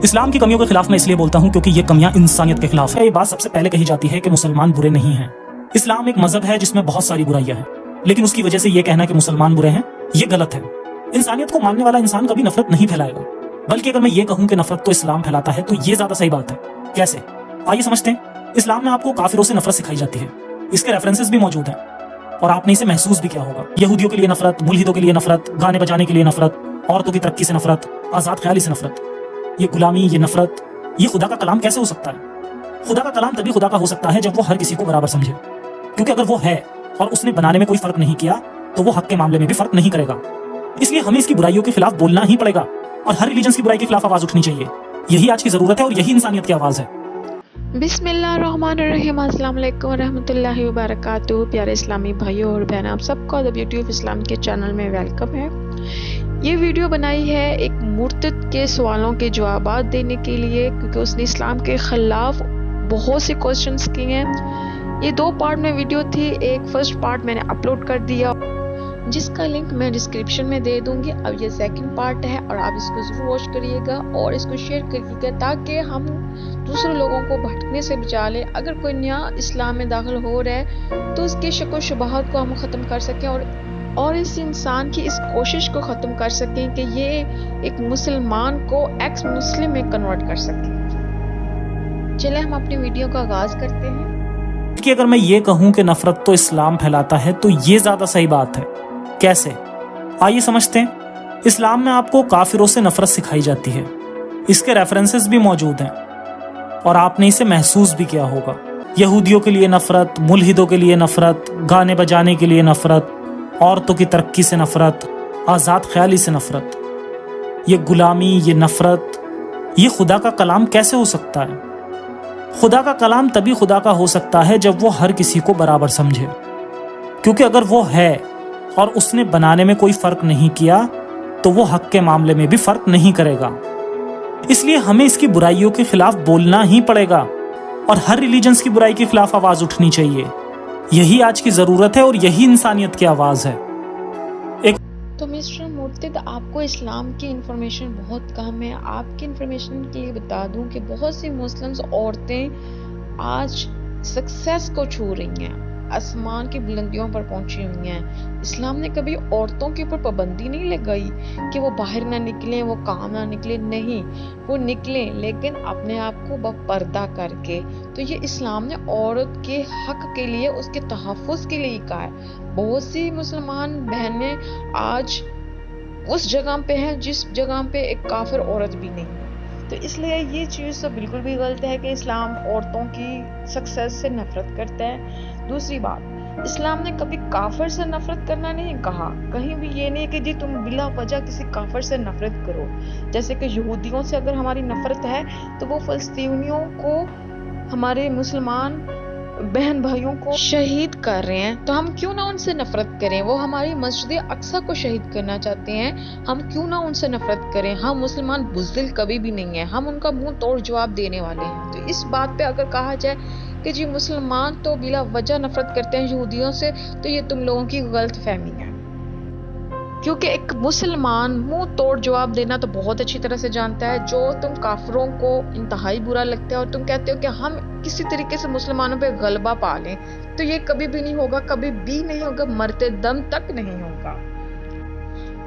اسلام کی کمیوں کے خلاف میں اس لیے بولتا ہوں کیونکہ یہ کمیاں انسانیت کے خلاف ہے۔ یہ بات سب سے پہلے کہی جاتی ہے کہ مسلمان برے نہیں ہیں۔ اسلام ایک مذہب ہے جس میں بہت ساری برائیاں ہیں، لیکن اس کی وجہ سے یہ کہنا کہ مسلمان برے ہیں یہ غلط ہے۔ انسانیت کو ماننے والا انسان کبھی نفرت نہیں پھیلائے گا، بلکہ اگر میں یہ کہوں کہ نفرت تو اسلام پھیلاتا ہے تو یہ زیادہ صحیح بات ہے۔ کیسے؟ آئیے سمجھتے ہیں۔ اسلام میں آپ کو کافروں سے نفرت سکھائی جاتی ہے، اس کے ریفرنسز بھی موجود ہیں اور آپ نے اسے محسوس بھی کیا ہوگا۔ یہودیوں کے لیے نفرت، ملحدوں کے لیے نفرت، گانے بجانے کے لیے نفرت، عورتوں کی ترقی سے نفرت، آزاد خیالی سے نفرت، یہ غلامی، یہ نفرت، یہ خدا کا کلام کیسے ہو سکتا ہے؟ خدا کا کلام تبھی خدا کا ہو سکتا ہے جب وہ ہر کسی کو برابر سمجھے، کیونکہ اگر وہ ہے اور اس نے بنانے میں کوئی فرق نہیں کیا تو وہ حق کے معاملے میں بھی فرق نہیں کرے گا۔ اس لیے ہمیں اس کی برائیوں کے خلاف بولنا ہی پڑے گا اور ہر ریلیجنس کی برائی کے خلاف آواز اٹھنی چاہیے۔ یہی آج کی ضرورت ہے اور یہی انسانیت کی آواز ہے۔ بسم اللہ الرحمن الرحیم۔ السلام علیکم ورحمۃ اللہ وبرکاتہ۔ پیارے اسلامی بھائیوں اور بہنوں، آپ سب کو WTF اسلام کے چینل میں ویلکم ہے۔ یہ ویڈیو بنائی ہے ایک مرتد کے سوالوں کے جوابات دینے کے لیے، کیونکہ اس نے اسلام کے خلاف بہت سے کوسچنز کیے ہیں۔ یہ 2 پارٹ میں ویڈیو تھی، ایک فرسٹ پارٹ میں نے اپلوڈ کر دیا جس کا لنک میں ڈسکرپشن میں دے دوں گی۔ اب یہ سیکنڈ پارٹ ہے اور آپ اس کو ضرور واچ کریے گا اور اس کو شیئر کریے گا تاکہ ہم دوسرے لوگوں کو بھٹکنے سے بچا لیں۔ اگر کوئی نیا اسلام میں داخل ہو رہا ہے تو اس کے شک و شبہات کو ہم ختم کر سکیں اور اس انسان کی اس کوشش کو ختم کر سکیں کہ یہ ایک مسلمان کو ایکس مسلم میں کنورٹ کر سکیں۔ چلیں ہم اپنی ویڈیو کا آغاز کرتے ہیں۔ کہ اگر میں یہ کہوں کہ نفرت تو اسلام پھیلاتا ہے تو یہ زیادہ صحیح بات ہے۔ کیسے؟ آئیے سمجھتے ہیں۔ اسلام میں آپ کو کافروں سے نفرت سکھائی جاتی ہے، اس کے ریفرنسز بھی موجود ہیں اور آپ نے اسے محسوس بھی کیا ہوگا۔ یہودیوں کے لیے نفرت، ملحدوں کے لیے نفرت، گانے بجانے کے لیے نفرت، عورتوں کی ترقی سے نفرت، آزاد خیالی سے نفرت، یہ غلامی، یہ نفرت، یہ خدا کا کلام کیسے ہو سکتا ہے؟ خدا کا کلام تبھی خدا کا ہو سکتا ہے جب وہ ہر کسی کو برابر سمجھے، کیونکہ اگر وہ ہے اور اس نے بنانے میں کوئی فرق نہیں کیا تو وہ حق کے معاملے میں بھی فرق نہیں کرے گا۔ اس لیے ہمیں اس کی برائیوں کے خلاف بولنا ہی پڑے گا اور ہر ریلیجنس کی برائی کے خلاف آواز اٹھنی چاہیے۔ یہی آج کی ضرورت ہے اور یہی انسانیت کی آواز ہے۔ تو مسٹر مرتد، آپ کو اسلام کی انفارمیشن بہت کم ہے۔ آپ کی انفارمیشن کے لیے بتا دوں کہ بہت سی مسلم عورتیں آج سکسیس کو چھو رہی ہیں، آسمان کی بلندیوں پر پہنچی ہوئی ہیں۔ اسلام نے کبھی عورتوں کے اوپر پابندی نہیں لگائی کہ وہ باہر نہ نکلیں، وہ کام نہ نکلیں، نہیں، وہ نکلیں لیکن اپنے آپ کو پردہ کر کے۔ تو یہ اسلام نے عورت کے حق کے لیے، اس کے تحفظ کے لیے کہا ہے۔ بہت سی مسلمان بہنیں آج اس جگہ پہ ہیں جس جگہ پہ ایک کافر عورت بھی نہیں ہے۔ تو اس لیے یہ چیز تو بالکل بھی غلط ہے کہ اسلام عورتوں کی سکسیس سے نفرت کرتا ہے۔ دوسری بات، اسلام نے کبھی کافر سے نفرت کرنا نہیں کہا، کہیں بھی یہ نہیں کہ جی تم بلا وجہ کسی کافر سے نفرت کرو۔ جیسے کہ یہودیوں سے اگر ہماری نفرت ہے تو وہ فلسطینیوں کو، ہمارے مسلمان بہن بھائیوں کو شہید کر رہے ہیں، تو ہم کیوں نہ ان سے نفرت کریں؟ وہ ہماری مسجد اقصی کو شہید کرنا چاہتے ہیں، ہم کیوں نہ ان سے نفرت کریں؟ ہم مسلمان بزدل کبھی بھی نہیں ہیں، ہم ان کا منہ توڑ جواب دینے والے ہیں۔ تو اس بات پہ اگر کہا جائے کہ جی مسلمان تو بلا وجہ نفرت کرتے ہیں یہودیوں سے، تو یہ تم لوگوں کی غلط فہمی ہے، کیونکہ ایک مسلمان منہ توڑ جواب دینا تو بہت اچھی طرح سے جانتا ہے۔ جو تم کافروں کو انتہائی برا لگتا ہے اور تم کہتے ہو کہ ہم کسی طریقے سے مسلمانوں پہ غلبہ پا لیں، تو یہ کبھی بھی نہیں ہوگا، کبھی بھی نہیں ہوگا، مرتے دم تک نہیں ہوگا۔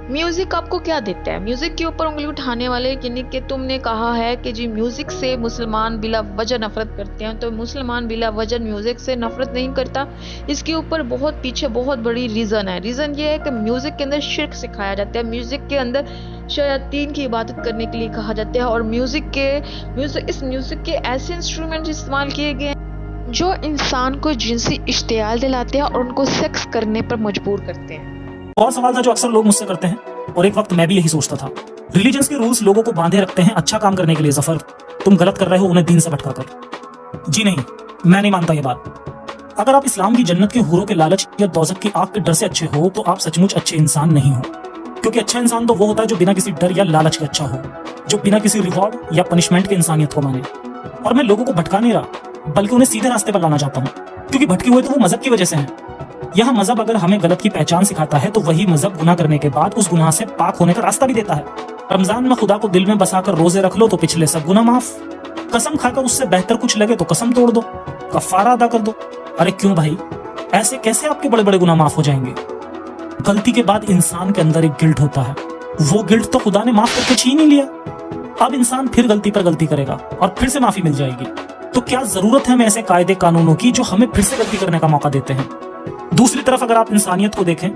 میوزک آپ کو کیا دیتا ہے؟ میوزک کے اوپر انگلی اٹھانے والے، یعنی کہ تم نے کہا ہے کہ جی میوزک سے مسلمان بلا وجہ نفرت کرتے ہیں، تو مسلمان بلا وجہ میوزک سے نفرت نہیں کرتا۔ اس کے اوپر بہت پیچھے بہت بڑی ریزن ہے۔ ریزن یہ ہے کہ میوزک کے اندر شرک سکھایا جاتا ہے، میوزک کے اندر شیاطین کی عبادت کرنے کے لیے کہا جاتا ہے، اور اس میوزک کے ایسے انسٹرومنٹ استعمال کیے گئے ہیں جو انسان کو جنسی اشتعال دلاتے ہیں اور ان کو سیکس کرنے پر مجبور کرتے ہیں۔ اور سوال تھا جو اکثر لوگ مجھ سے کرتے ہیں اور ایک وقت میں بھی یہی سوچتا تھا، ریلیجنس کے رولز لوگوں کو باندھے رکھتے ہیں اچھا کام کرنے کے لیے۔ ظفر، تم غلط کر رہے ہو انہیں دین سے بھٹکا کر۔ جی نہیں، میں نہیں مانتا یہ بات۔ اگر آپ اسلام کی جنت کے حوروں کے لالچ یا دوزخ کی آگ کے ڈر سے اچھے ہو تو آپ سچ مچ اچھے انسان نہیں ہو، کیونکہ اچھا انسان تو وہ ہوتا ہے جو بنا کسی ڈر یا لالچ کے اچھا ہو، جو بنا کسی ریوارڈ یا پنشمنٹ کے انسانیت کو مانے۔ اور میں لوگوں کو بھٹکا نہیں رہا بلکہ انہیں سیدھے راستے پر لانا چاہتا ہوں، کیونکہ بھٹکے ہوئے تو وہ مذہب کی وجہ سے ہیں۔ یہاں مذہب اگر ہمیں غلط کی پہچان سکھاتا ہے تو وہی مذہب گناہ کرنے کے بعد اس گناہ سے پاک ہونے کا راستہ بھی دیتا ہے۔ रमजान में खुदा को दिल में बसाकर रोजे रख लो तो पिछले सब गुनाह माफ। कसम खाकर उससे बेहतर कुछ लगे तो कसम तोड़ दो, कफारा अदा कर दो। अरे क्यों भाई, ऐसे कैसे आपके बड़े बड़े गुनाह माफ हो जाएंगे? गलती के बाद इंसान के अंदर एक गिल्ट होता है, वो गिल्ट तो खुदा ने माफ करके छीन ही लिया। अब इंसान फिर गलती पर गलती करेगा और फिर से माफी मिल जाएगी। तो क्या जरूरत है हमें ऐसे कायदे कानूनों की जो हमें फिर से गलती करने का मौका देते हैं? दूसरी तरफ अगर आप इंसानियत को देखें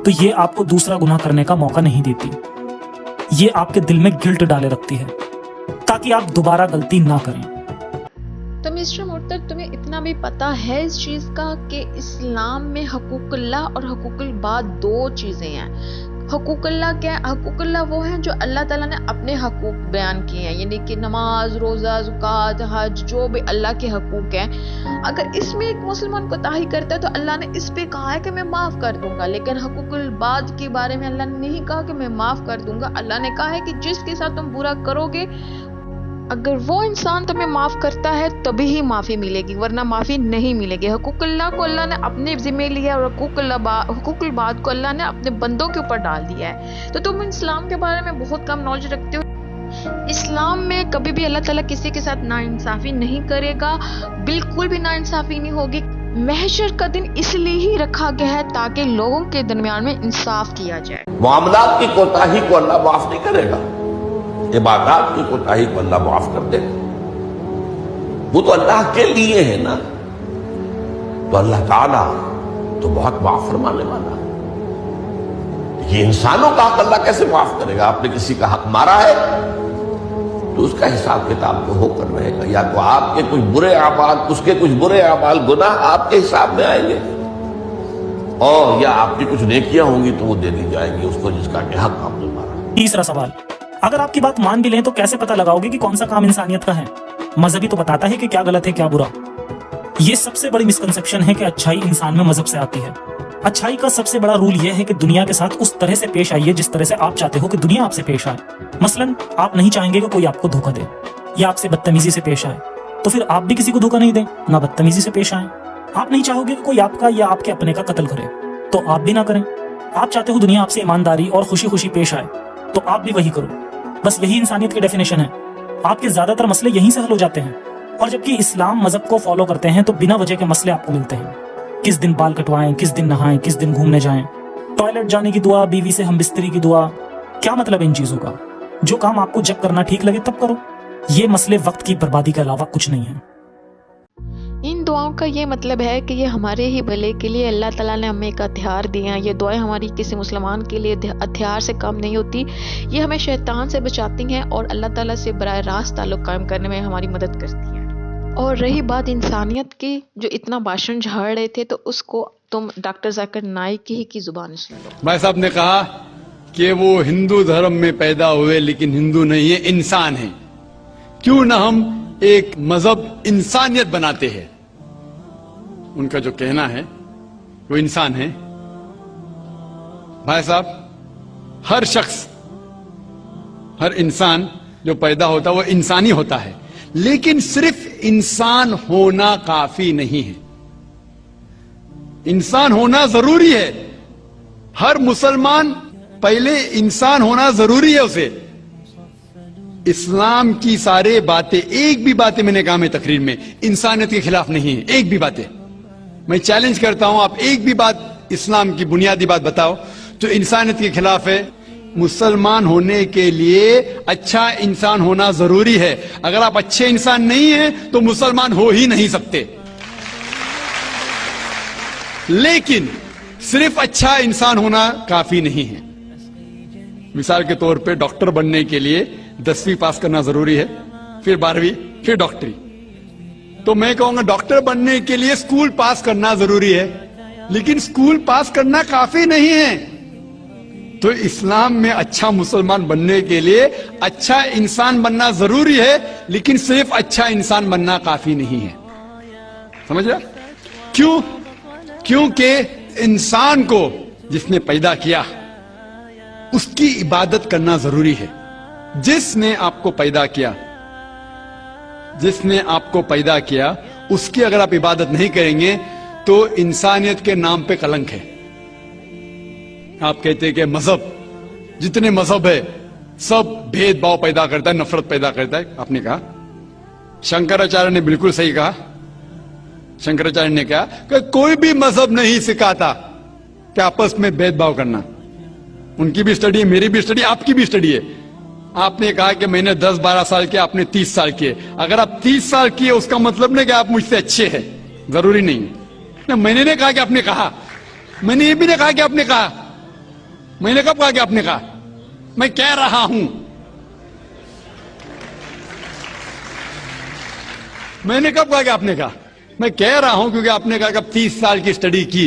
तो ये आपको दूसरा गुनाह करने का मौका नहीं देती। ये आपके दिल में गिल्ट डाले रखती है ताकि आप दोबारा गलती ना करें। तो मिस्टर मुर्तद, तुम्हें इतना भी पता है इस चीज का कि इस्लाम में हकूकुल्लाह और हकूकुल बाद दो चीजें हैं। हकूकुल्लाह क्या है? हकूकुल्लाह वो है जो अल्लाह ताला ने अपने हकूक बयान किए हैं, यानी कि नमाज, रोजा, ज़कात, हज, जो भी अल्लाह के हकूक हैं। अगर इसमें एक मुसलमान कोताही करता है तो अल्लाह ने इस पे कहा है कि मैं माफ कर दूंगा, लेकिन हकूकुल बाद के बारे में अल्लाह ने नहीं कहा कि मैं माफ कर दूंगा। अल्लाह ने कहा है कि जिसके साथ तुम बुरा करोगे, अगर वो इंसान तुम्हें माफ करता है तभी ही माफी मिलेगी, वरना माफी नहीं मिलेगी। हकूकुल्लाह को अल्लाह ने अपने जिम्मे लिया और हकूकुल बाद को अल्लाह ने अपने बंदों के ऊपर डाल दिया है। तो तुम इस्लाम के बारे में बहुत कम नॉलेज रखते हो। इस्लाम में कभी भी अल्लाह ताला किसी के साथ नाइंसाफी नहीं करेगा, बिल्कुल भी नाइंसाफी नहीं होगी। महशर का दिन इसलिए ही रखा गया है ताकि लोगों के दरमियान में इंसाफ किया जाए। मामलात की कोताही को अल्लाह माफ नहीं करेगा, इबादत की कोताही को अल्लाह माफ कर देगा। वो तो अल्लाह के लिए है ना, तो अल्लाह ताला तो बहुत माफ फरमाने वाला है। ये इंसानों का हक अल्लाह कैसे माफ करेगा? आपने किसी का हक मारा है तो उसका हिसाब किताब तो होकर रहेगा। या तो आपके कुछ बुरे आमाल, उसके कुछ बुरे आमाल, गुनाह आपके हिसाब में आएंगे, और या आपकी कुछ नेकियां होंगी तो वो दे दी जाएंगी उसको जिसका कि हक आपने मारा। तीसरा सवाल, अगर आपकी बात मान भी लें तो कैसे पता लगाओगे कि कौन सा काम इंसानियत का है? मजहब तो बताता है कि क्या गलत है क्या बुरा। ये सबसे बड़ी मिसकंसेप्शन है कि अच्छाई इंसान में मजहब से आती है। अच्छाई का सबसे बड़ा रूल यह है कि दुनिया के साथ उस तरह से पेश आइए जिस तरह से आप चाहते हो कि दुनिया आपसे पेश आए। मसलन आप नहीं चाहेंगे कि कोई आपको धोखा दे या आपसे बदतमीजी से पेश आए, तो फिर आप भी किसी को धोखा नहीं दें, ना बदतमीजी से पेश आए। आप नहीं चाहोगे कि कोई आपका या आपके अपने का कत्ल करे, तो आप भी ना करें। आप चाहते हो दुनिया आपसे ईमानदारी और खुशी खुशी पेश आए, तो आप भी वही करो। बस यही इंसानियत की डेफिनेशन है। आपके ज्यादातर मसले यहीं से हल हो जाते हैं। और जबकि इस्लाम मजहब को फॉलो करते हैं तो बिना वजह के मसले आपको मिलते हैं। किस दिन बाल कटवाएं, किस दिन नहाएं, किस दिन घूमने जाएं, टॉयलेट जाने की दुआ, बीवी से हम बिस्तरी की दुआ। क्या मतलब इन चीजों का? जो काम आपको जब करना ठीक लगे तब करो। ये मसले वक्त की बर्बादी के अलावा कुछ नहीं है। इन दुआओं का ये मतलब है कि ये हमारे ही भले के लिए अल्लाह ताला ने हमें एक हथियार दिए हैं। ये दुआएं हमारी किसी मुसलमान के लिए हथियार से कम नहीं होती। ये हमें शैतान से बचाती हैं और अल्लाह ताला से बराह रास्त ताल्लुक कायम करने में हमारी मदद करती हैं। और रही बात इंसानियत की, जो इतना भाषण झाड़ रहे थे, तो उसको तुम डॉक्टर जाकिर नाइक ही की जुबान सुन लो। भाई साहब ने कहा कि वो हिंदू धर्म में पैदा हुए लेकिन हिंदू नहीं है, इंसान है। क्यों ना हम एक मजहब इंसानियत बनाते हैं। उनका जो कहना है वो इंसान है। भाई साहब, हर शख्स, हर इंसान जो पैदा होता है वो इंसानी होता है, लेकिन सिर्फ इंसान होना काफी नहीं है। इंसान होना जरूरी है। हर मुसलमान पहले इंसान होना जरूरी है उसे। इस्लाम की सारे बातें, एक भी बातें मैंने कहा मैं तकरीर में, इंसानियत के खिलाफ नहीं है। एक भी बातें मैं चैलेंज करता हूं, आप एक भी बात इस्लाम की बुनियादी बात बताओ जो इंसानियत के खिलाफ है। मुसलमान होने के लिए अच्छा इंसान होना जरूरी है। अगर आप अच्छे इंसान नहीं हैं तो मुसलमान हो ही नहीं सकते। लेकिन सिर्फ अच्छा इंसान होना काफी नहीं है। मिसाल के तौर पे डॉक्टर बनने के लिए 10वीं पास करना जरूरी है, फिर 12वीं, फिर डॉक्टरी। तो मैं कहूंगा डॉक्टर बनने के लिए स्कूल पास करना जरूरी है, लेकिन स्कूल पास करना काफी नहीं है। तो इस्लाम में अच्छा मुसलमान बनने के लिए अच्छा इंसान बनना जरूरी है, लेकिन सिर्फ अच्छा इंसान बनना काफी नहीं है। समझ रहे? क्यों? क्योंकि इंसान को जिसने पैदा किया उसकी इबादत करना जरूरी है। जिसने आपको पैदा किया, जिसने आपको पैदा किया, उसकी अगर आप इबादत नहीं करेंगे तो इंसानियत के नाम पे कलंक है। आप कहते हैं कि मजहब, जितने मजहब है सब भेदभाव पैदा करता है, नफरत पैदा करता है, आपने कहा। शंकराचार्य ने बिल्कुल सही कहा। शंकराचार्य ने कहा कि कोई भी मजहब नहीं सिखाता कि आपस में भेदभाव करना। उनकी भी स्टडी है, मेरी भी स्टडी, आपकी भी स्टडी है। आपने कहा कि मैंने 10-12 साल किया, आपने 30 साल किए। अगर आप 30 साल किए उसका मतलब नहीं कि आप मुझसे अच्छे हैं, जरूरी नहीं है। मैंने नहीं कहा कि आपने कहा, मैंने ये भी नहीं कहा कि आपने कहा। मैंने कब कहा कि आपने कहा? मैं कह रहा हूं, मैंने कब कहा कि आपने कहा? मैं कह रहा हूं क्योंकि आपने कहा कि आप 30 साल की स्टडी की।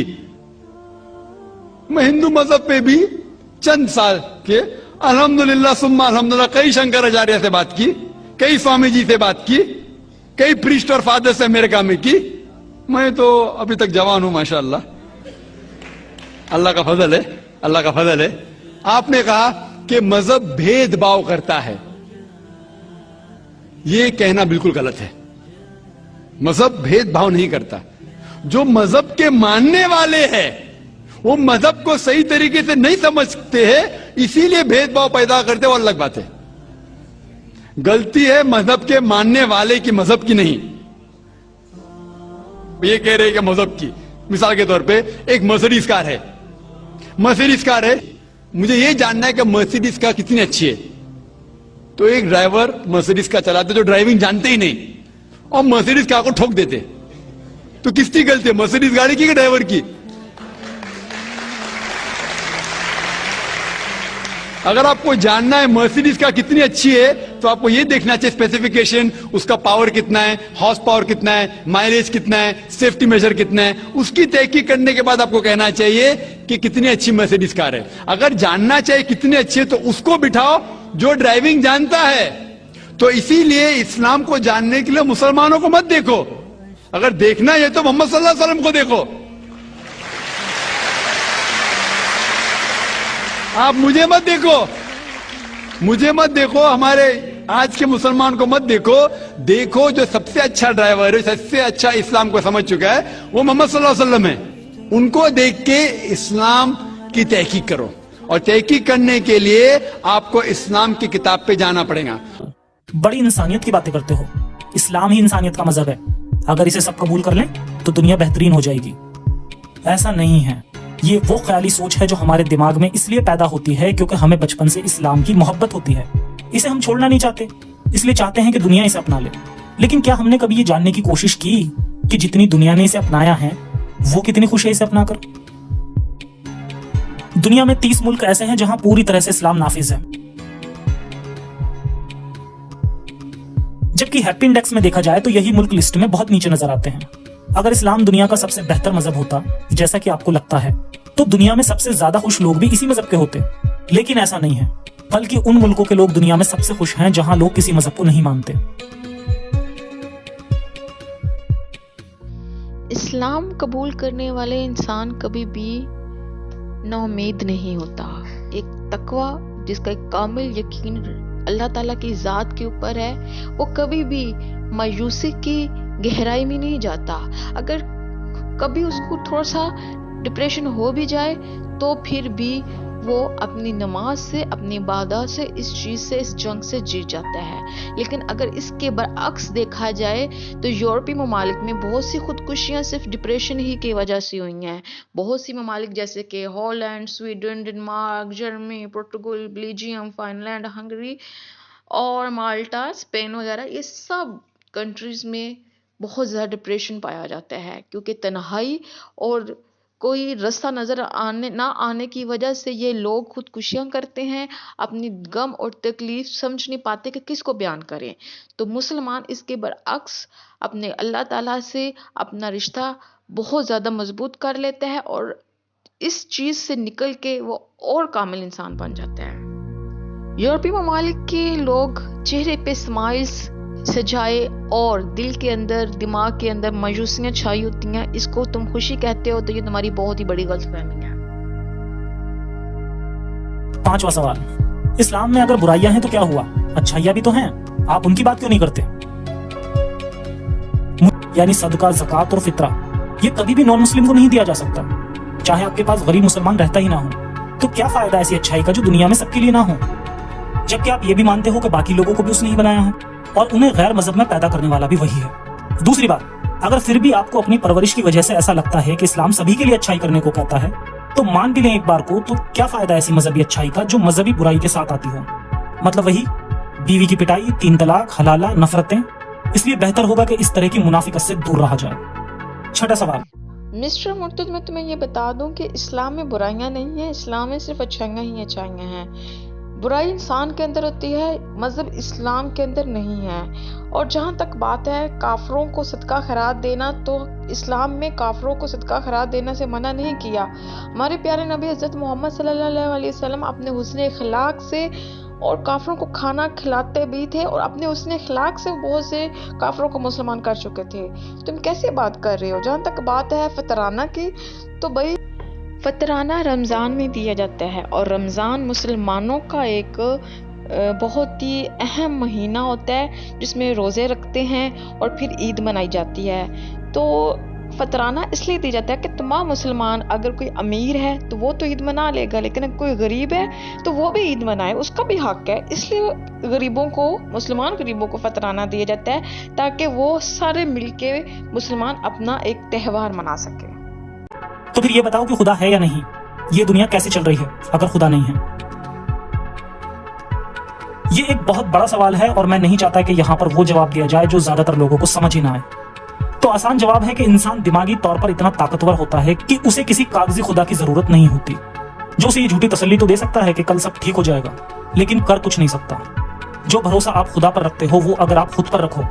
मैं हिंदू मजहब पे भी चंद साल के अल्हम्दुलिल्लाह सुम्मा अल्हम्दुलिल्लाह कई शंकराचार्य से बात की, कई स्वामी जी से बात की, कई प्रीस्ट और फादर से अमेरिका में की। मैं तो अभी तक जवान हूं माशाअल्लाह, अल्लाह का फजल है, अल्लाह का फजल है। आपने कहा कि मजहब भेदभाव करता है, यह कहना बिल्कुल गलत है। मजहब भेदभाव नहीं करता। जो मजहब के मानने वाले हैं वो मजहब को सही तरीके से नहीं समझते हैं, इसीलिए भेदभाव पैदा करते, वो अलग बात है। गलती है मजहब के मानने वाले की, मजहब की नहीं। ये कह रहे हैं कि मजहब की, मिसाल के तौर पे एक मर्सिडीज कार है, मर्सिडीज कार है, मुझे ये जानना है कि मर्सिडीज कार कितनी अच्छी है। तो एक ड्राइवर मर्सिडीज कार चलाते जो ड्राइविंग जानते ही नहीं और मर्सिडीज कार को ठोक देते, तो किसकी गलती है, मर्सिडीज गाड़ी की कि ड्राइवर की? अगर आपको जानना है मर्सिडीज कार कितनी अच्छी है तो आपको यह देखना चाहिए स्पेसिफिकेशन, उसका पावर कितना है, हॉर्स पावर कितना है, माइलेज कितना है, सेफ्टी मेजर कितना है। उसकी तहकीक करने के बाद आपको कहना चाहिए कि कितनी अच्छी मर्सिडीज कार है। अगर जानना चाहिए कितनी अच्छी है तो उसको बिठाओ जो ड्राइविंग जानता है। तो इसीलिए इस्लाम को जानने के लिए मुसलमानों को मत देखो, अगर देखना है तो मोहम्मद सल्लल्लाहु अलैहि वसल्लम को देखो। आप मुझे मत देखो, मुझे मत देखो, हमारे आज के मुसलमान को मत देखो। देखो जो सबसे अच्छा ड्राइवर है, सबसे अच्छा इस्लाम को समझ चुका है, वो मोहम्मद सल्लल्लाहु अलैहि वसल्लम है। उनको देख के इस्लाम की तहकीक करो, और तहकीक करने के लिए आपको इस्लाम की किताब पे जाना पड़ेगा। बड़ी इंसानियत की बातें करते हो। इस्लाम ही इंसानियत का मजहब है। अगर इसे सब कबूल कर लें तो दुनिया बेहतरीन हो जाएगी। ऐसा नहीं है। ये वो ख्याली सोच है जो हमारे दिमाग में इसलिए पैदा होती है क्योंकि हमें बचपन से इस्लाम की मोहब्बत होती है। इसे हम छोड़ना नहीं चाहते, इसलिए चाहते हैं कि दुनिया इसे अपना ले। लेकिन क्या हमने कभी ये जानने की कोशिश की कि जितनी दुनिया ने इसे अपनाया है वो कितनी खुश है इसे अपनाकर? दुनिया में 30 मुल्क ऐसे हैं जहां पूरी तरह से इस्लाम नाफिज है, जबकि हैप्पी इंडेक्स में देखा जाए तो यही मुल्क लिस्ट में बहुत नीचे नजर आते हैं। अगर इस्लाम दुनिया का सबसे बेहतर मजहब होता, जैसा कि आपको लगता है, तो दुनिया में सबसे ज्यादा खुश लोग भी इसी मजहब के होते। लेकिन ऐसा नहीं है, बल्कि उन मुल्कों के लोग दुनिया में सबसे खुश हैं जहां लोग किसी मजहब को नहीं मानते। इस्लाम कबूल करने वाले इंसान कभी भी नाउम्मीद नहीं होता। एक तकवा, जिसका एक कामिल यकीन अल्लाह ताला की ज़ात के ऊपर है, वो कभी भी मायूसी की गहराई में नहीं जाता। अगर कभी उसको थोड़ा सा डिप्रेशन हो भी जाए तो फिर भी वो अपनी नमाज से, अपनी इबादत से, इस चीज़ से, इस जंग से जीत जाता है। लेकिन अगर इसके बरअक्स देखा जाए तो यूरोपीय ममालिक में बहुत सी खुदकुशियाँ सिर्फ डिप्रेशन ही की वजह से हुई हैं। बहुत सी ममालिक जैसे कि Holland, Sweden, Denmark, Germany, Portugal, Belgium, Finland, Hungary और माल्टा, स्पेन वगैरह, ये सब कंट्रीज़ में बहुत ज़्यादा डिप्रेशन पाया जाता है, क्योंकि तन्हाई और कोई रास्ता नज़र ना आने की वजह से ये लोग खुदकुशियाँ करते हैं। अपनी गम और तकलीफ समझ नहीं पाते कि किसको बयान करें। तो मुसलमान इसके बरअक्स अपने अल्लाह ताला से अपना रिश्ता बहुत ज़्यादा मजबूत कर लेता है और इस चीज़ से निकल के वो और कामिल इंसान बन जाता है। यूरोपीय ममालिक के लोग चेहरे पे स्माइल्स सजाए और दिल के अंदर, दिमाग के अंदर मायूसियां छाई होती हैं। इसको तुम खुशी कहते हो तो ये तुम्हारी बहुत ही बड़ी गलतफहमी है। 5वां सवाल, इस्लाम में अगर बुराइयां हैं तो क्या हुआ, अच्छाइयां भी तो हैं, आप उनकी बात क्यों नहीं करते? यानी सदका, ज़कात और फितरा, ये कभी भी नॉन मुस्लिम को नहीं दिया जा सकता, चाहे आपके पास गरीब मुसलमान रहता ही ना हो। तो क्या फायदा ऐसी अच्छाई का जो दुनिया में सबके लिए ना हो? जबकि आप ये भी मानते हो कि बाकी लोगों को भी उसने ही बनाया है और उन्हें गैर मजहब में पैदा करने वाला भी वही है। दूसरी बात, अगर फिर भी आपको अपनी परवरिश की वजह से ऐसा लगता है कि इस्लाम सभी के लिए अच्छाई करने को कहता है, तो मान भी लें एक बार को, तो क्या फायदा ऐसी मजहबी अच्छाई का जो मजहबी बुराई के साथ आती हो? मतलब वही बीवी की पिटाई, 3 तलाक, हलाला, नफरतें। इसलिए बेहतर होगा कि इस तरह की मुनाफिकत से दूर रहा जाए। छठा सवाल, मिस्टर मुर्तद, मैं तुम्हें ये बता दूं कि इस्लाम में बुराइयां नहीं है, इस्लाम में सिर्फ अच्छाइयां ही अच्छाइयां हैं। बुराई इंसान के अंदर होती है, मजहब इस्लाम के अंदर नहीं है। और जहाँ तक बात है काफरों को सदका खैरात देना, तो इस्लाम में काफरों को सदका खैरात देना से मना नहीं किया। हमारे प्यारे नबी हज़रत मोहम्मद सल्लल्लाहु अलैहि वसल्लम अपने हुस्न अखलाक से और काफरों को खाना खिलाते भी थे, और अपने हुस्न अखलाक से बहुत से काफरों को मुसलमान कर चुके थे। तुम कैसे बात कर रहे हो? जहाँ तक बात है फतराना की, तो भाई फतराना रमज़ान में दिया जाता है, और रमज़ान मुसलमानों का एक बहुत ही अहम महीना होता है जिसमें रोज़े रखते हैं और फिर ईद मनाई जाती है। तो फतराना इसलिए दिया जाता है कि तमाम मुसलमान, अगर कोई अमीर है तो वो तो ईद मना लेगा, लेकिन अगर कोई गरीब है तो वो भी ईद मनाए, उसका भी हक है। इसलिए गरीबों को, मुसलमान गरीबों को फतराना दिया जाता है ताकि वो सारे मिलके मुसलमान अपना एक त्यौहार मना सके। तो फिर ये बताओ कि खुदा है या नहीं? ये दुनिया कैसे चल रही है अगर खुदा नहीं है? ये एक बहुत बड़ा सवाल है और मैं नहीं चाहता कि यहाँ पर वो जवाब दिया जाए जो ज्यादातर लोगों को समझ ही ना आए। तो आसान जवाब है कि इंसान दिमागी तौर पर इतना ताकतवर होता है कि उसे किसी कागजी खुदा की जरूरत नहीं होती, जो उसे ये झूठी तसल्ली तो दे सकता है कि कल सब ठीक हो जाएगा, लेकिन कर कुछ नहीं सकता। जो भरोसा आप खुदा पर रखते हो वो अगर आप खुद पर रखो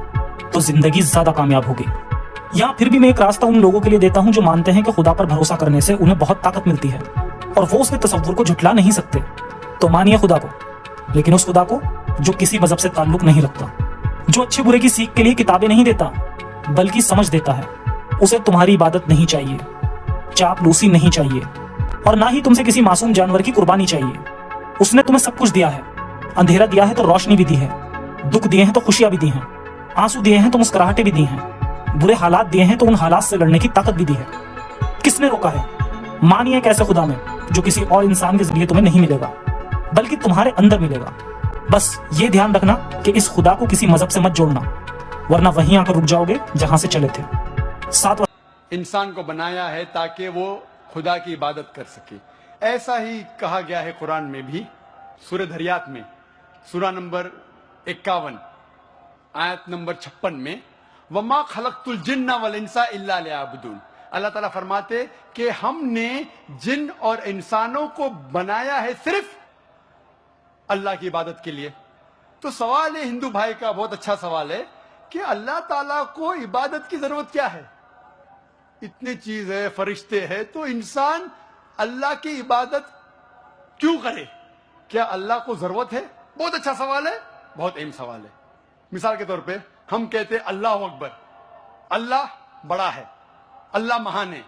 तो जिंदगी ज्यादा कामयाब होगी। यहाँ फिर भी मैं एक रास्ता उन लोगों के लिए देता हूँ जो मानते हैं कि खुदा पर भरोसा करने से उन्हें बहुत ताकत मिलती है और वो उसके तसव्वुर को झुठला नहीं सकते। तो मानिए खुदा को, लेकिन उस खुदा को जो किसी मजहब से ताल्लुक नहीं रखता, जो अच्छे बुरे की सीख के लिए किताबें नहीं देता बल्कि समझ देता है। उसे तुम्हारी इबादत नहीं चाहिए, चापलूसी नहीं चाहिए, और ना ही तुमसे किसी मासूम जानवर की कुर्बानी चाहिए। उसने तुम्हें सब कुछ दिया है, अंधेरा दिया है तो रोशनी भी दी है, दुख दिए हैं तो खुशियां भी दी हैं, आंसू दिए हैं तो मुस्कुराहटें भी दी हैं, बुरे हालात दिए हैं तो उन हालात से लड़ने की ताकत भी दी है। किसने रोका है? मानिए एक ऐसे खुदा में जो किसी और इंसान के जरिए तुम्हें नहीं मिलेगा बल्कि तुम्हारे अंदर मिलेगा। बस ये ध्यान रखना कि इस खुदा को किसी मजहब से मत जोड़ना, वरना वहीं आकर रुक जाओगे जहां से चले थे। इंसान को बनाया है ताकि वो खुदा की इबादत कर सके। ऐसा ही कहा गया है कुरान में भी, सूरह धरियात में, सूरा नंबर 51 आयत नंबर 56 में, वमा खलक़तुल जिन्ना वल इंसा इल्ला लियअबुदून। अल्लाह ताला फरमाते कि हमने जिन और इंसानों को बनाया है सिर्फ अल्लाह की इबादत के लिए। तो सवाल है हिंदू भाई का, बहुत अच्छा सवाल है कि अल्लाह ताला को इबादत की जरूरत क्या है? इतनी चीज है, फरिश्ते हैं, तो इंसान अल्लाह की इबादत क्यों करे? क्या अल्लाह को जरूरत है? बहुत अच्छा सवाल है, बहुत अहम सवाल है। मिसाल के तौर पे हम कहते हैं अल्लाह अकबर, अल्लाह बड़ा है, अल्लाह महान है।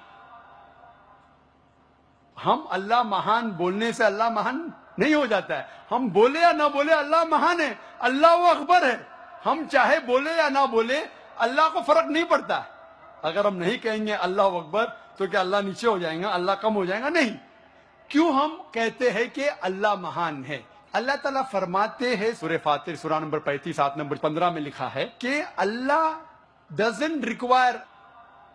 हम अल्लाह महान बोलने से अल्लाह महान नहीं हो जाता है। हम बोले या ना बोले अल्लाह महान है, अल्लाह वो अकबर है। हम चाहे बोले या ना बोले अल्लाह को फर्क नहीं पड़ता। अगर हम नहीं कहेंगे अल्लाह अकबर तो क्या अल्लाह नीचे हो जाएगा, अल्लाह कम हो जाएगा? नहीं। क्यों हम कहते हैं कि अल्लाह महान है? अल्लाह ताला फरमाते हैं सूरह फातिर सूरा नंबर 35 आयत नंबर 15 में लिखा है कि अल्लाह doesn't require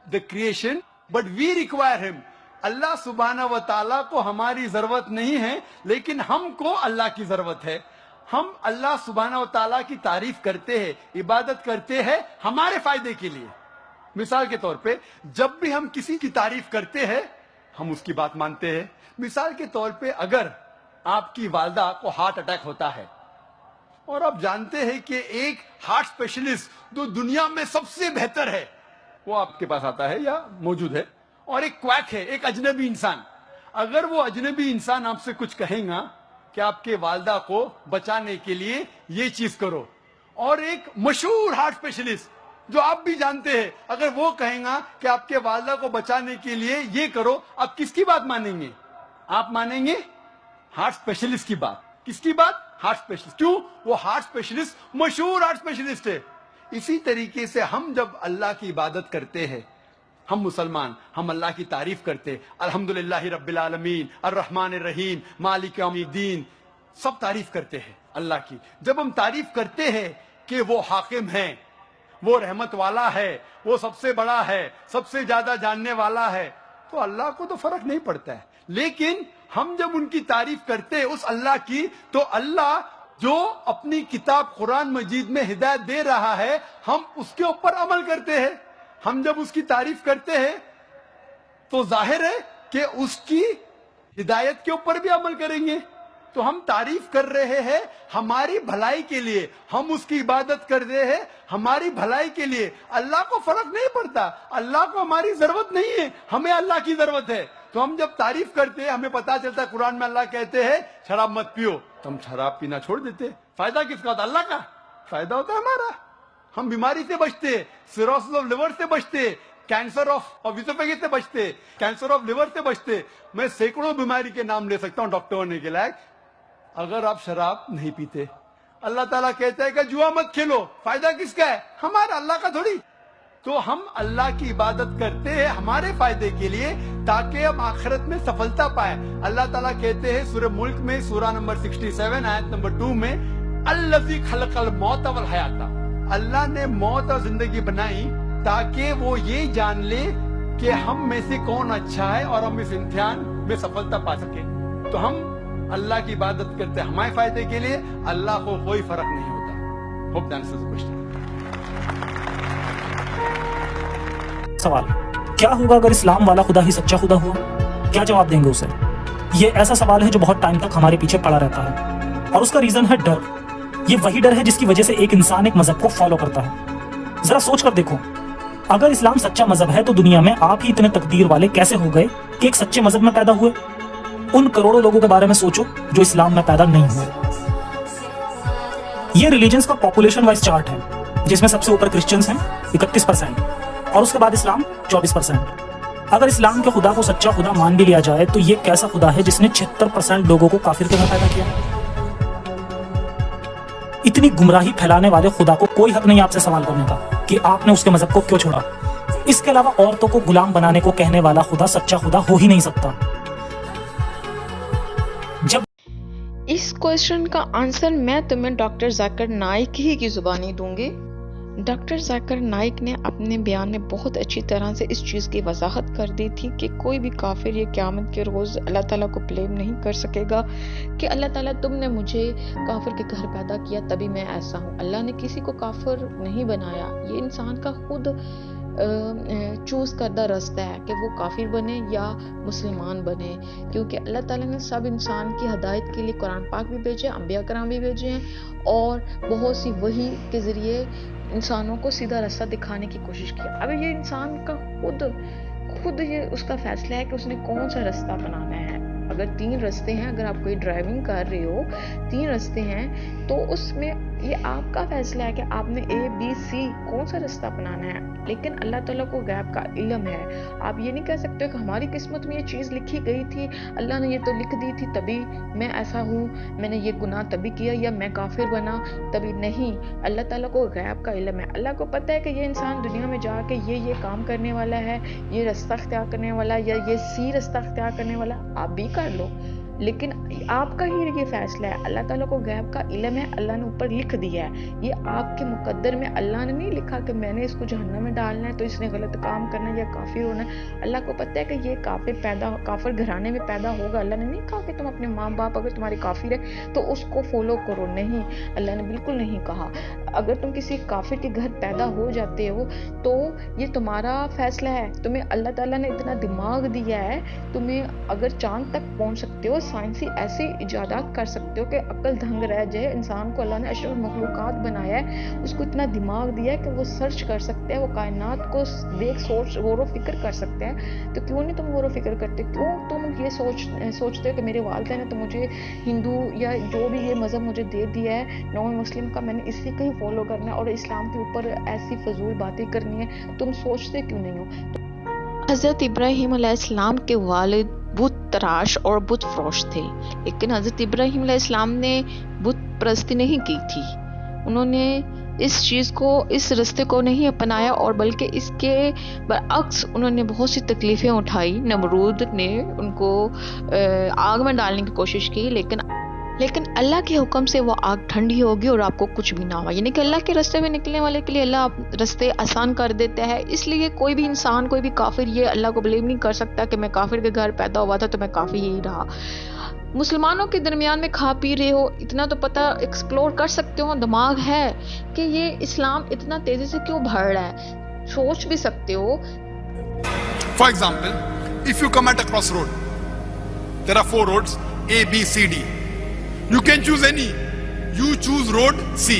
the creation but we require him. अल्लाह सुब्हानहू व तआला को हमारी जरूरत नहीं है, लेकिन हमको अल्लाह की जरूरत है। हम अल्लाह सुब्हानहू व तआला की तारीफ करते हैं, इबादत करते हैं हमारे फायदे के लिए। मिसाल के तौर पे जब भी हम किसी की तारीफ करते हैं हम उसकी बात मानते हैं। मिसाल के तौर पे अगर आपकी वालदा को हार्ट अटैक होता है और आप जानते हैं कि एक हार्ट स्पेशलिस्ट जो दुनिया में सबसे बेहतर है वो आपके पास आता है या मौजूद है, और एक क्वैक है, एक अजनबी इंसान, अगर वो अजनबी इंसान आपसे कुछ कहेगा कि आपके वालदा को बचाने के लिए ये चीज करो, और एक मशहूर हार्ट स्पेशलिस्ट जो आप भी जानते हैं अगर वो कहेगा कि आपके वालदा को बचाने के लिए ये करो, आप किसकी बात मानेंगे? आप मानेंगे हार्ट स्पेशलिस्ट की बात। किसकी बात? Heart specialist. क्यों? वो हार्ट स्पेशलिस्ट मशहूर हार्ट स्पेशलिस्ट है। इसी तरीके से हम जब अल्लाह की इबादत करते हैं, हम मुसलमान, हम अल्लाह की तारीफ करते, अल्हम्दुलिल्लाहि रब्बिल आलमीन, अर्रहमानिर रहीम, मालिक यौमिद्दीन, सब तारीफ करते हैं अल्लाह की। जब हम तारीफ करते हैं कि वो हाकिम है, वो रहमत वाला है, वो सबसे बड़ा है, सबसे ज्यादा जानने वाला है, तो अल्लाह को तो फर्क नहीं पड़ता है। लेकिन हम जब उनकी तारीफ करते हैं उस अल्लाह की, तो अल्लाह जो अपनी किताब कुरान मजीद में हिदायत दे रहा है, हम उसके ऊपर अमल करते हैं। हम जब उसकी तारीफ करते हैं तो जाहिर है कि उसकी हिदायत के ऊपर भी अमल करेंगे। तो हम तारीफ कर रहे हैं हमारी भलाई के लिए, हम उसकी इबादत कर रहे हैं हमारी भलाई के लिए। अल्लाह को फर्क नहीं पड़ता, अल्लाह को हमारी जरूरत नहीं है, हमें अल्लाह की जरूरत है। तो हम जब तारीफ करते हैं, हमें पता चलता है कुरान में अल्लाह कहते हैं शराब मत पियो, तो हम शराब पीना छोड़ देते। फायदा किसका होता है? अल्लाह का। फायदा होता है हमारा, हम बीमारी से बचते, सिरोसिस ऑफ लिवर से बचते, कैंसर ऑफ इसोफेगस से बचते, कैंसर ऑफ लिवर से बचते। मैं सैकड़ों बीमारी के नाम ले सकता हूं डॉक्टर होने के लायक, अगर आप शराब नहीं पीते। अल्लाह ताला कहता है कि जुआ मत खेलो, फायदा किसका है? हमारा, अल्लाह का थोड़ी। तो हम अल्लाह की इबादत करते हैं हमारे फायदे के लिए, ताकि हम आखिरत में सफलता पाए। अल्लाह ताला कहते हैं सूरह मुल्क में, सूरा नंबर 67 आयत नंबर 2 में, अल्लज़ी खलक़ल मौत वल हयाता, अल्लाह ने मौत और जिंदगी बनाई ताकि वो ये जान ले कि हम में से कौन अच्छा है और हम इस इम्तिहान में सफलता पा सके। तो हम अल्लाह की इबादत करते हैं हमारे फायदे के लिए, अल्लाह को कोई फर्क नहीं होता। Hope that answers the question. सवाल, क्या होगा अगर इस्लाम वाला खुदा ही सच्चा खुदा हुआ? क्या जवाब देंगे उसे? ये ऐसा सवाल है जो बहुत टाइम तक हमारे पीछे पड़ा रहता है, और उसका रीजन है डर। ये वही डर है जिसकी वजह से एक इंसान एक मजहब को फॉलो करता है। जरा सोच कर देखो, अगर इस्लाम सच्चा मजहब है तो दुनिया में आप ही इतने तकदीर वाले कैसे हो गए कि एक सच्चे मजहब में पैदा हुए? उन करोड़ों लोगों के बारे में सोचो जो इस्लाम में पैदा नहीं हुए। ये रिलीजन्स का पॉपुलेशन वाइज चार्ट है, जिसमें सबसे ऊपर क्रिश्चियंस हैं 31%, और उसके बाद इस्लाम 24%। अगर इस्लाम के खुदा को सच्चा खुदा मान भी लिया जाए तो ये कैसा खुदा है जिसने 76% लोगों को काफिर के घर पैदा किया? इतनी गुमराही फैलाने वाले खुदा को कोई हक नहीं आपसे सवाल करने का कि आपने उसके मजहब को क्यों छोड़ा। इसके अलावा औरतों को गुलाम बनाने को कहने वाला खुदा सच्चा खुदा हो ही नहीं सकता। जब इस क्वेश्चन का आंसर मैं तुम्हें डॉक्टर जाकिर नाइक ही की जुबानी दूंगी। डॉक्टर जाकिर नाइक ने अपने बयान में बहुत अच्छी तरह से इस चीज़ की वजाहत कर दी थी कि कोई भी काफिर ये क़यामत के रोज़ अल्लाह ताला को ब्लेम नहीं कर सकेगा कि अल्लाह ताला तुमने मुझे काफिर के घर पैदा किया तभी मैं ऐसा हूँ। अल्लाह ने किसी को काफिर नहीं बनाया, ये इंसान का खुद चूज करदा रास्ता है कि वो काफिर बने या मुसलमान बने, क्योंकि अल्लाह ताला ने सब इंसान की हदायत के लिए कुरान पाक भी भेजे, अंबिया कराम भी भेजे हैं, और बहुत सी वही के ज़रिए इंसानों को सीधा रास्ता दिखाने की कोशिश की। अब ये इंसान का खुद ये उसका फैसला है कि उसने कौन सा रास्ता बनाना है। अगर 3 रास्ते हैं, अगर आप कोई ड्राइविंग कर रहे हो, 3 रास्ते हैं, तो उसमें ये आपका फैसला है कि आपने ABC कौन सा रास्ता अपनाना है। लेकिन अल्लाह ताला को गैब का इल्म है। आप ये नहीं कह सकते कि हमारी किस्मत में ये चीज़ लिखी गई थी, अल्लाह ने ये तो लिख दी थी तभी मैं ऐसा हूँ, मैंने ये गुनाह तभी किया या मैं काफिर बना तभी। नहीं, अल्लाह ताला को गैब का इल्म है। अल्लाह को पता है कि ये इंसान दुनिया में जाके ये काम करने वाला है, ये रास्ता अख्तियार करने वाला है, या ये सी रास्ता अख्तियार करने वाला, आप भी कर लो, लेकिन आपका ही ये फैसला है। अल्लाह ताला को गैब का इल्म है, अल्लाह ने ऊपर लिख दिया है, ये आपके मुकद्दर में। अल्लाह ने नहीं लिखा कि मैंने इसको जहन्नम में डालना है तो इसने गलत काम करना है या काफिर होना है। अल्लाह को पता है कि ये काफिर घराने में पैदा होगा। अल्लाह ने नहीं कहा कि तुम अपने माँ बाप अगर तुम्हारे काफिर है तो उसको फॉलो करो, नहीं, अल्लाह ने बिल्कुल नहीं कहा। अगर तुम किसी काफिर के घर पैदा हो जाते हो तो ये तुम्हारा फैसला है। तुम्हें अल्लाह ताला ने इतना दिमाग दिया है, तुम्हें अगर चांद तक पहुंच सकते हो, साइंसी ऐसी इजादात कर सकते हो कि अक्ल दंग रह जाए। इंसान को अल्लाह ने अशरफ मखलूकात बनाया है, उसको इतना दिमाग दिया है कि वो सर्च कर सकते हैं, वो कायनात को देख सोच गौर फिक्र कर सकते हैं। तो क्यों नहीं तुम गौर फिक्र करते? क्यों तुम ये सोचते हो कि मेरे वालिदैन ने तो मुझे हिंदू या जो भी ये मज़हब मुझे दे दिया है नॉन मुस्लिम का, मैंने इसी का ही फॉलो करना है और इस्लाम के ऊपर ऐसी फजूल बातें करनी है। तुम सोचते क्यों नहीं हो? हज़रत इब्राहीम अलैहिस्सलाम के वालिद बुत तराश और बुत फरोश थे, लेकिन हज़रत इब्राहीम अलैहिस्सलाम ने बुत परस्ती नहीं की थी। उन्होंने इस चीज़ को, इस रास्ते को नहीं अपनाया और बल्कि इसके बरअक्स उन्होंने बहुत सी तकलीफ़ें उठाई। नमरूद ने उनको आग में डालने की कोशिश की, लेकिन لیکن اللہ کے حکم سے وہ آگ ٹھنڈی ہوگی اور آپ کو کچھ بھی نہ ہوگا. یعنی کہ اللہ کے راستے میں نکلنے والے کے لیے اللہ راستے آسان کر دیتا ہے. اس لیے کوئی بھی انسان، کوئی بھی کافر یہ اللہ کو بلیو نہیں کر سکتا کہ میں کافر کے گھر پیدا ہوا تھا تو میں کافر ہی رہا. مسلمانوں کے درمیان میں کھا پی رہے ہو، اتنا تو پتہ ایکسپلور کر سکتے ہو، دماغ ہے کہ یہ اسلام اتنا تیزی سے کیوں بڑھ رہا ہے، سوچ بھی سکتے ہو. For example, if you come at a crossroad, there are 4 roads, A, B, C, D. You can choose any. You choose road C.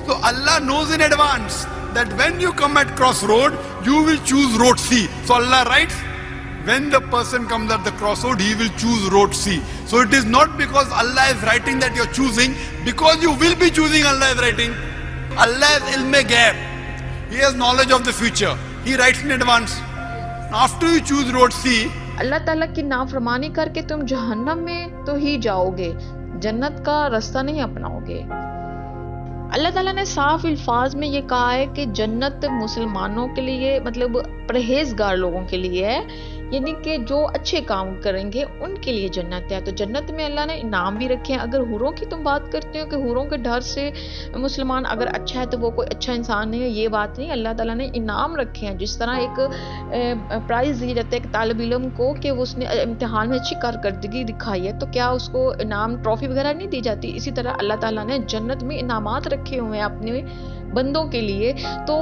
So Allah knows in advance that when you come at crossroad, you will choose road C. So Allah writes, when the person comes at the crossroad, he will choose road C. So it is not because Allah is writing that you're choosing, because you will be choosing, Allah is writing. Allah is ilm ghaib. He has knowledge of the future. He writes in advance. After you choose road C, اللہ تعالیٰ کی نافرمانی کر کے تم جہنم میں تو ہی جاؤ گے، جنت کا راستہ نہیں اپناؤ گے. اللہ تعالیٰ نے صاف الفاظ میں یہ کہا ہے کہ جنت مسلمانوں کے لیے، مطلب پرہیزگار لوگوں کے لیے ہے، یعنی کہ جو اچھے کام کریں گے ان کے لیے جنت ہے. تو جنت میں اللہ نے انعام بھی رکھے ہیں. اگر حوروں کی تم بات کرتے ہو کہ حوروں کے ڈر سے مسلمان اگر اچھا ہے تو وہ کوئی اچھا انسان نہیں ہے، یہ بات نہیں. اللہ تعالیٰ نے انعام رکھے ہیں. جس طرح ایک پرائز دیا جاتا ہے ایک طالب علم کو کہ اس نے امتحان میں اچھی کارکردگی دکھائی ہے تو کیا اس کو انعام ٹرافی وغیرہ نہیں دی جاتی؟ اسی طرح اللہ تعالیٰ نے جنت میں انعامات رکھے ہوئے ہیں اپنے بندوں کے لیے. تو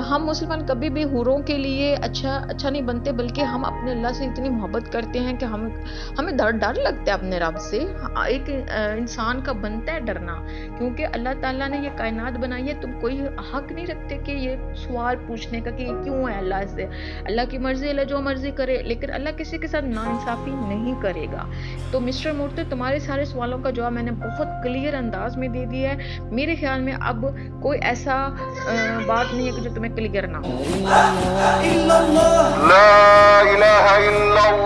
ہم مسلمان کبھی بھی حوروں کے لیے اچھا نہیں بنتے، بلکہ ہم اپنے اللہ سے اتنی محبت کرتے ہیں کہ ہمیں ڈر لگتا ہے اپنے رب سے. ایک انسان کا بنتا ہے ڈرنا، کیونکہ اللہ تعالیٰ نے یہ کائنات بنائی ہے. تم کوئی حق نہیں رکھتے کہ یہ سوال پوچھنے کا کہ یہ کیوں ہے اللہ سے. اللہ کی مرضی، اللہ جو مرضی کرے، لیکن اللہ کسی کے ساتھ ناانصافی نہیں کرے گا. تو مسٹر مورتی، تمہارے سارے سوالوں کا جواب میں نے بہت کلیئر انداز میں دے دیا ہے. میرے خیال میں اب کوئی ایسا بات نہیں ہے کہ جو تمہیں کلیئر نہ ہو. لا الہ الا اللہ